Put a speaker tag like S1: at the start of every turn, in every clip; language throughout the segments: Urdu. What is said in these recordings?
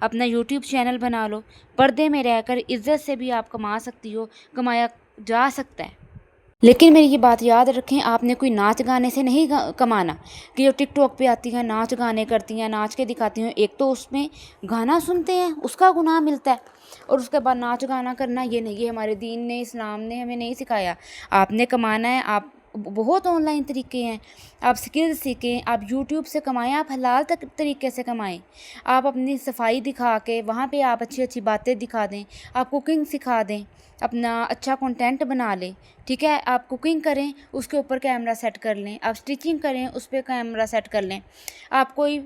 S1: اپنا یوٹیوب چینل بنا لو، پردے میں رہ کر عزت سے بھی آپ کما سکتی ہو، کمایا جا سکتا ہے۔ لیکن میری یہ بات یاد رکھیں، آپ نے کوئی ناچ گانے سے نہیں کمانا کہ جو ٹک ٹاک پہ آتی ہیں ناچ گانے کرتی ہیں، ناچ کے دکھاتی ہیں۔ ایک تو اس میں گانا سنتے ہیں اس کا گناہ ملتا ہے، اور اس کے بعد ناچ گانا کرنا یہ نہیں، یہ ہمارے دین نے، اسلام نے ہمیں نہیں سکھایا۔ آپ نے کمانا ہے، آپ بہت آن لائن طریقے ہیں، آپ سکل سیکھیں، آپ یوٹیوب سے کمائیں، آپ حلال طریقے سے کمائیں۔ آپ اپنی صفائی دکھا کے وہاں پہ آپ اچھی اچھی باتیں دکھا دیں، آپ کوکنگ سکھا دیں، اپنا اچھا کنٹینٹ بنا لیں، ٹھیک ہے۔ آپ کوکنگ کریں، اس کے اوپر کیمرہ سیٹ کر لیں، آپ اسٹیچنگ کریں، اس پہ کیمرہ سیٹ کر لیں، آپ کوئی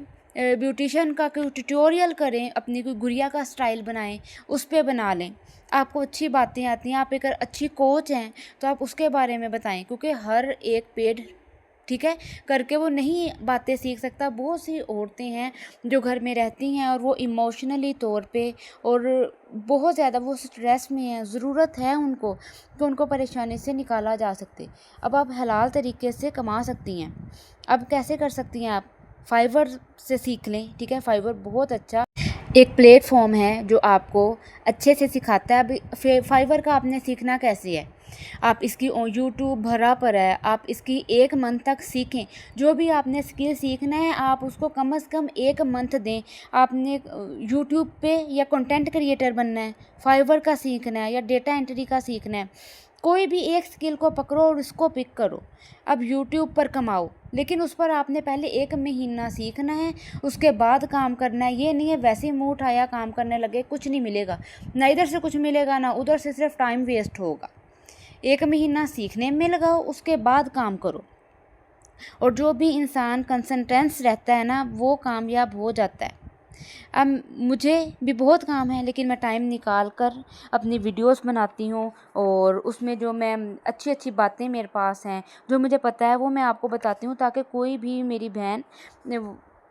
S1: بیوٹیشین کا کوئی ٹیوٹوریل کریں، اپنی کوئی گڑیا کا سٹائل بنائیں، اس پہ بنا لیں۔ آپ کو اچھی باتیں آتی ہیں، آپ ایک اچھی کوچ ہیں تو آپ اس کے بارے میں بتائیں، کیونکہ ہر ایک پیڈ ٹھیک ہے کر کے وہ نہیں باتیں سیکھ سکتا۔ بہت سی عورتیں ہیں جو گھر میں رہتی ہیں اور وہ ایموشنلی طور پہ اور بہت زیادہ وہ سٹریس میں ہیں، ضرورت ہے ان کو کہ ان کو پریشانی سے نکالا جا سکتے۔ اب آپ حلال طریقے سے کما سکتی ہیں۔ اب کیسے کر سکتی ہیں آپ؟ فائور سے سیکھ لیں، ٹھیک ہے۔ فائور بہت اچھا ایک پلیٹ فارم ہے جو آپ کو اچھے سے سکھاتا ہے۔ اب فائور کا آپ نے سیکھنا کیسے ہے؟ آپ اس کی یوٹیوب بھرا پر ہے، آپ اس کی 1 منتھ تک سیکھیں۔ جو بھی آپ نے اسکل سیکھنا ہے آپ اس کو کم از کم 1 منتھ دیں۔ آپ نے یوٹیوب پہ یا کنٹینٹ کریٹر بننا ہے، فائور کا سیکھنا ہے یا ڈیٹا انٹری کا سیکھنا ہے، کوئی بھی ایک اسکل کو پکڑو اور اس کو پک کرو۔ اب یوٹیوب پر کماؤ، لیکن اس پر آپ نے پہلے 1 مہینہ سیکھنا ہے، اس کے بعد کام کرنا ہے۔ یہ نہیں ہے ویسے ہی منہ اٹھایا کام کرنے لگے، کچھ نہیں ملے گا، نہ ادھر سے کچھ ملے گا نہ ادھر سے، صرف ٹائم ویسٹ ہوگا۔ 1 مہینہ سیکھنے میں لگاؤ، اس کے بعد کام کرو، اور جو بھی انسان کنسسٹنس رہتا ہے نا وہ کامیاب ہو جاتا ہے۔ اب مجھے بھی بہت کام ہے، لیکن میں ٹائم نکال کر اپنی ویڈیوز بناتی ہوں، اور اس میں جو میں اچھی اچھی باتیں میرے پاس ہیں جو مجھے پتہ ہے وہ میں آپ کو بتاتی ہوں، تاکہ کوئی بھی میری بہن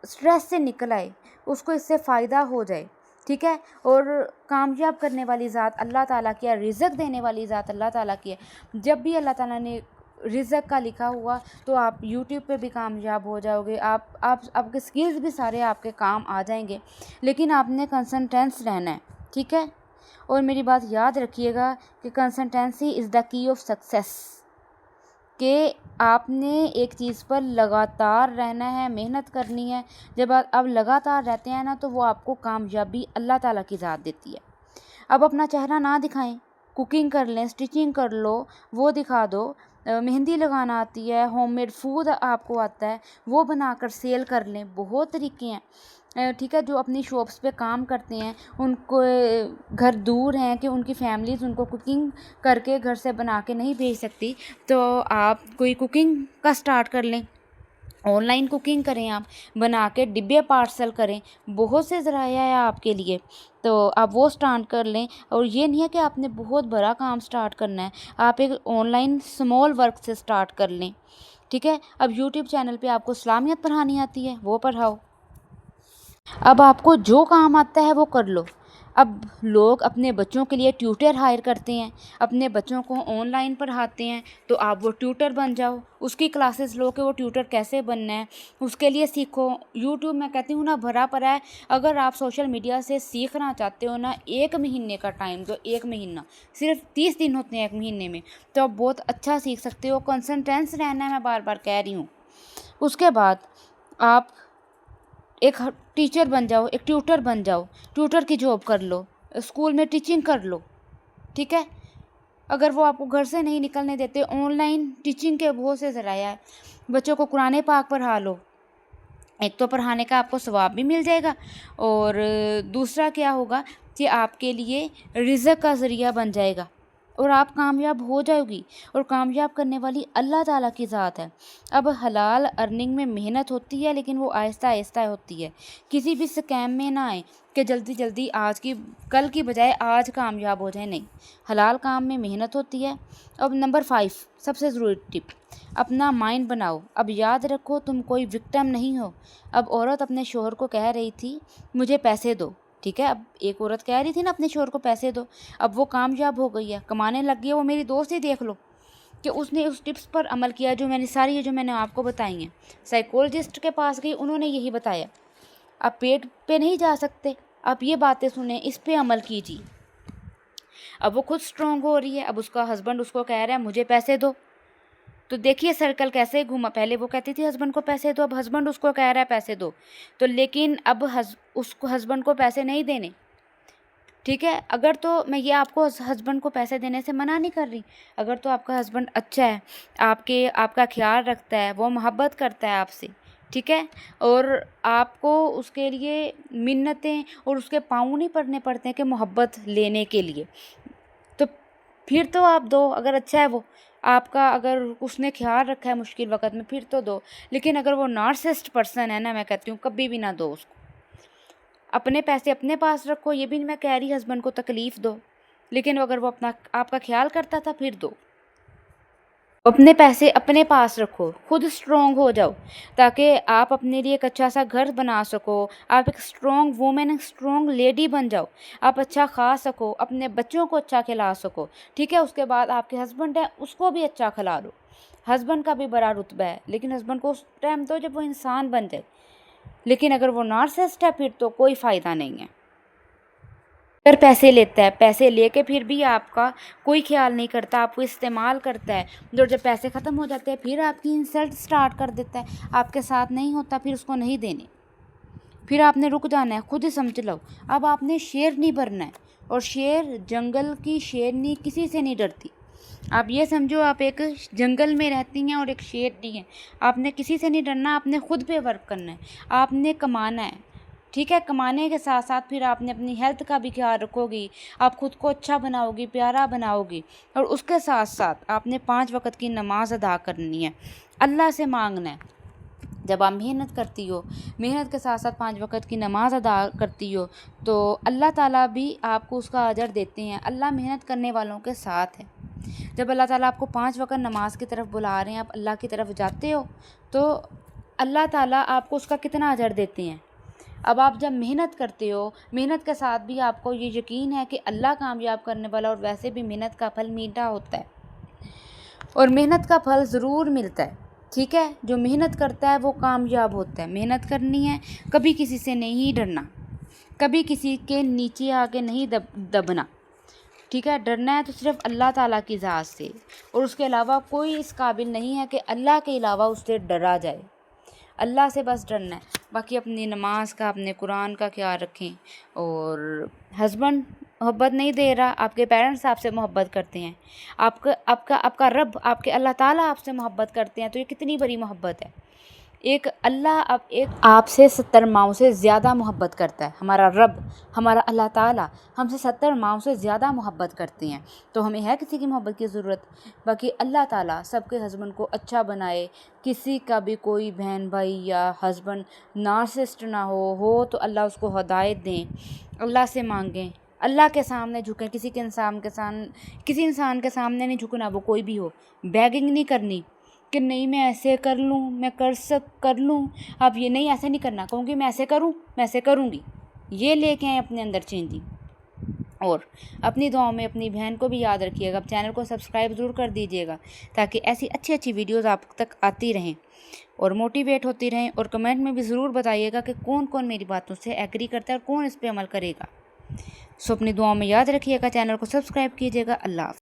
S1: سٹریس سے نکل آئے، اس کو اس سے فائدہ ہو جائے، ٹھیک ہے۔ اور کامیاب کرنے والی ذات اللہ تعالیٰ کی ہے، رزق دینے والی ذات اللہ تعالیٰ کی ہے۔ جب بھی اللہ تعالیٰ نے رزق کا لکھا ہوا تو آپ یوٹیوب پہ بھی کامیاب ہو جاؤ گے، آپ کے سکلز بھی سارے آپ کے کام آ جائیں گے، لیکن آپ نے کنسسٹنس رہنا ہے، ٹھیک ہے۔ اور میری بات یاد رکھیے گا کہ کنسسٹنسی از دا کی آف سکسیس، کہ آپ نے ایک چیز پر لگاتار رہنا ہے، محنت کرنی ہے۔ جب آپ لگاتار رہتے ہیں نا تو وہ آپ کو کامیابی اللہ تعالیٰ کی ذات دیتی ہے۔ اب اپنا چہرہ نہ دکھائیں، کوکنگ کر لیں، اسٹیچنگ کر لو، وہ دکھا دو، مہندی لگانا آتی ہے، ہوم میڈ فوڈ آپ کو آتا ہے وہ بنا کر سیل کر لیں۔ بہت طریقے ہیں، ٹھیک ہے۔ جو اپنی شاپس پہ کام کرتے ہیں ان کو گھر دور ہیں کہ ان کی فیملیز ان کو کوکنگ کر کے گھر سے بنا کے نہیں بھیج سکتی، تو آپ کوئی کوکنگ کا سٹارٹ کر لیں، آن لائن کوکنگ کریں، آپ بنا کے ڈبے پارسل کریں۔ بہت سے ذرائع ہے آپ کے لیے، تو آپ وہ سٹارٹ کر لیں۔ اور یہ نہیں ہے کہ آپ نے بہت بڑا کام سٹارٹ کرنا ہے، آپ ایک آن لائن سمال ورک سے سٹارٹ کر لیں، ٹھیک ہے۔ اب یوٹیوب چینل پہ آپ کو اسلامیت پڑھانی آتی ہے وہ پڑھاؤ۔ اب آپ کو جو کام آتا ہے وہ کر لو۔ اب لوگ اپنے بچوں کے لیے ٹیوٹر ہائر کرتے ہیں، اپنے بچوں کو آن لائن پڑھاتے ہیں، تو آپ وہ ٹیوٹر بن جاؤ، اس کی کلاسز لو کہ وہ ٹیوٹر کیسے بننا ہے، اس کے لیے سیکھو۔ یوٹیوب میں کہتی ہوں نا بھرا پڑا ہے، اگر آپ سوشل میڈیا سے سیکھنا چاہتے ہو نا، 1 مہینے کا ٹائم دو، 1 مہینہ، صرف 30 دن ہوتے ہیں 1 مہینے میں، تو آپ بہت اچھا سیکھ سکتے ہو۔ کنسسٹنس رہنا ہے، میں بار بار کہہ رہی ہوں۔ اس کے بعد آپ ایک ٹیچر بن جاؤ، ایک ٹیوٹر بن جاؤ، ٹیوٹر کی جاب کر لو، اسکول میں ٹیچنگ کر لو، ٹھیک ہے۔ اگر وہ آپ کو گھر سے نہیں نکلنے دیتے، آن لائن ٹیچنگ کے بہت سے ذرائع ہیں۔ بچوں کو قرآن پاک پڑھا لو، ایک تو پڑھانے کا آپ کو ثواب بھی مل جائے گا، اور دوسرا کیا ہوگا کہ آپ کے لیے رزق کا ذریعہ بن جائے گا، اور آپ کامیاب ہو جاؤ گی۔ اور کامیاب کرنے والی اللہ تعالیٰ کی ذات ہے۔ اب حلال ارننگ میں محنت ہوتی ہے، لیکن وہ آہستہ آہستہ ہوتی ہے۔ کسی بھی سکیم میں نہ آئیں کہ جلدی جلدی کل کی بجائے آج کامیاب ہو جائیں، نہیں، حلال کام میں محنت ہوتی ہے۔ اب نمبر 5 سب سے ضروری ٹپ، اپنا مائنڈ بناؤ۔ اب یاد رکھو تم کوئی وکٹم نہیں ہو۔ اب عورت اپنے شوہر کو کہہ رہی تھی مجھے پیسے دو، ٹھیک ہے۔ اب ایک عورت کہہ رہی تھی نا اپنے شوہر کو پیسے دو، اب وہ کامیاب ہو گئی ہے، کمانے لگ گئی ہے۔ وہ میری دوست ہی دیکھ لو کہ اس نے اس ٹپس پر عمل کیا جو میں نے آپ کو بتائی ہیں۔ سائیکولوجسٹ کے پاس گئی، انہوں نے یہی بتایا۔ اب پیٹ پہ نہیں جا سکتے، آپ یہ باتیں سنیں، اس پہ عمل کیجیے۔ اب وہ خود اسٹرانگ ہو رہی ہے، اب اس کا ہسبینڈ اس کو کہہ رہا ہے مجھے پیسے دو، تو دیکھیے سرکل کیسے گھوما۔ پہلے وہ کہتی تھی ہسبینڈ کو پیسے دو، اب ہسبینڈ اس کو کہہ رہا ہے پیسے دو، تو لیکن اب اس کو ہسبینڈ کو پیسے نہیں دینے، ٹھیک ہے۔ اگر تو میں یہ آپ کو ہسبینڈ کو پیسے دینے سے منع نہیں کر رہی، اگر تو آپ کا ہسبینڈ اچھا ہے، آپ کا خیال رکھتا ہے، وہ محبت کرتا ہے آپ سے، ٹھیک ہے، اور آپ کو اس کے لیے منتیں اور اس کے پاؤں نہیں پڑنے پڑتے ہیں کہ محبت لینے کے لیے، تو پھر تو آپ دو۔ اگر اچھا ہے وہ آپ کا، اگر اس نے خیال رکھا ہے مشکل وقت میں، پھر تو دو۔ لیکن اگر وہ نارسسٹ پرسن ہے نا، میں کہتی ہوں کبھی بھی نہ دو اس کو۔ اپنے پیسے اپنے پاس رکھو، یہ بھی نہیں میں کہہ رہی ہسبینڈ کو تکلیف دو، لیکن اگر وہ آپ کا خیال کرتا تھا پھر دو۔ اپنے پیسے اپنے پاس رکھو، خود اسٹرانگ ہو جاؤ، تاکہ آپ اپنے لیے ایک اچھا سا گھر بنا سکو، آپ ایک اسٹرانگ وومن، ایک اسٹرانگ لیڈی بن جاؤ، آپ اچھا کھا سکو، اپنے بچوں کو اچھا کھلا سکو، ٹھیک ہے۔ اس کے بعد آپ کے ہسبینڈ ہے، اس کو بھی اچھا کھلا دو۔ ہسبینڈ کا بھی بڑا رتبہ ہے، لیکن ہسبینڈ کو اس ٹائم دو جب وہ انسان بن جائے، لیکن اگر وہ نارسسٹ ہے پھر تو کوئی فائدہ نہیں ہے۔ اگر پیسے لیتا ہے، پیسے لے کے پھر بھی آپ کا کوئی خیال نہیں کرتا، آپ کو استعمال کرتا ہے، اور جب پیسے ختم ہو جاتے ہیں پھر آپ کی انسلٹ سٹارٹ کر دیتا ہے، آپ کے ساتھ نہیں ہوتا، پھر اس کو نہیں دینے، پھر آپ نے رک جانا ہے، خود ہی سمجھ لو۔ اب آپ نے شیر نہیں بننا ہے، اور شیر جنگل کی شیرنی کسی سے نہیں ڈرتی۔ آپ یہ سمجھو آپ ایک جنگل میں رہتی ہیں اور ایک شیرنی ہے، آپ نے کسی سے نہیں ڈرنا، آپ نے خود پہ ورک کرنا ہے، آپ نے کمانا ہے، ٹھیک ہے۔ کمانے کے ساتھ ساتھ پھر آپ نے اپنی ہیلتھ کا بھی خیال رکھو گی، آپ خود کو اچھا بناؤ گی، پیارا بناؤ گی، اور اس کے ساتھ ساتھ آپ نے 5 وقت کی نماز ادا کرنی ہے، اللہ سے مانگنا ہے۔ جب آپ محنت کرتی ہو، محنت کے ساتھ ساتھ 5 وقت کی نماز ادا کرتی ہو، تو اللہ تعالیٰ بھی آپ کو اس کا اجر دیتے ہیں۔ اللہ محنت کرنے والوں کے ساتھ ہے۔ جب اللہ تعالیٰ آپ کو 5 وقت نماز کی طرف بلا رہے ہیں، آپ اللہ کی طرف جاتے ہو، تو اللہ تعالیٰ آپ کو اس کا کتنا اجر دیتے ہیں۔ اب آپ جب محنت کرتے ہو، محنت کے ساتھ بھی آپ کو یہ یقین ہے کہ اللہ کامیاب کرنے والا، اور ویسے بھی محنت کا پھل میٹھا ہوتا ہے، اور محنت کا پھل ضرور ملتا ہے، ٹھیک ہے۔ جو محنت کرتا ہے وہ کامیاب ہوتا ہے۔ محنت کرنی ہے، کبھی کسی سے نہیں ڈرنا، کبھی کسی کے نیچے آ کے نہیں دبنا، ٹھیک ہے۔ ڈرنا ہے تو صرف اللہ تعالیٰ کی ذات سے، اور اس کے علاوہ کوئی اس قابل نہیں ہے کہ اللہ کے علاوہ اس سے ڈرا جائے۔ اللہ سے بس ڈرنا ہے، باقی اپنی نماز کا، اپنے قرآن کا خیال رکھیں۔ اور ہسبینڈ محبت نہیں دے رہا، آپ کے پیرنٹس آپ سے محبت کرتے ہیں، آپ کا رب، آپ کے اللہ تعالیٰ آپ سے محبت کرتے ہیں، تو یہ کتنی بڑی محبت ہے۔ ایک آپ سے 70 ماؤں سے زیادہ محبت کرتا ہے، ہمارا رب، ہمارا اللہ تعالیٰ ہم سے 70 ماؤں سے زیادہ محبت کرتے ہیں، تو ہمیں ہے کسی کی محبت کی ضرورت؟ باقی اللہ تعالیٰ سب کے ہسبینڈ کو اچھا بنائے، کسی کا بھی کوئی بہن بھائی یا ہسبینڈ نارسسٹ نہ ہو تو اللہ اس کو ہدایت دیں، اللہ سے مانگیں، اللہ کے سامنے جھکیں، کسی انسان کے سامنے نہیں جھکنا، وہ کوئی بھی ہو۔ بیگنگ نہیں کرنی کہ نہیں میں ایسے کر لوں، میں کر لوں، اب یہ نہیں، ایسے نہیں کرنا، کہوں گی میں ایسے کروں، میں ایسے کروں گی، یہ لے کے آئیں اپنے اندر چینجنگ۔ اور اپنی دعاؤں میں اپنی بہن کو بھی یاد رکھیے گا، چینل کو سبسکرائب ضرور کر دیجیے گا، تاکہ ایسی اچھی ویڈیوز آپ تک آتی رہیں اور موٹیویٹ ہوتی رہیں، اور کمنٹ میں بھی ضرور بتائیے گا کہ کون میری باتوں سے ایگری کرتا ہے اور کون اس پہ عمل کرے گا۔ اپنی دعاؤں میں یاد رکھیے گا، چینل کو سبسکرائب کیجیے گا۔ اللہ حافظ۔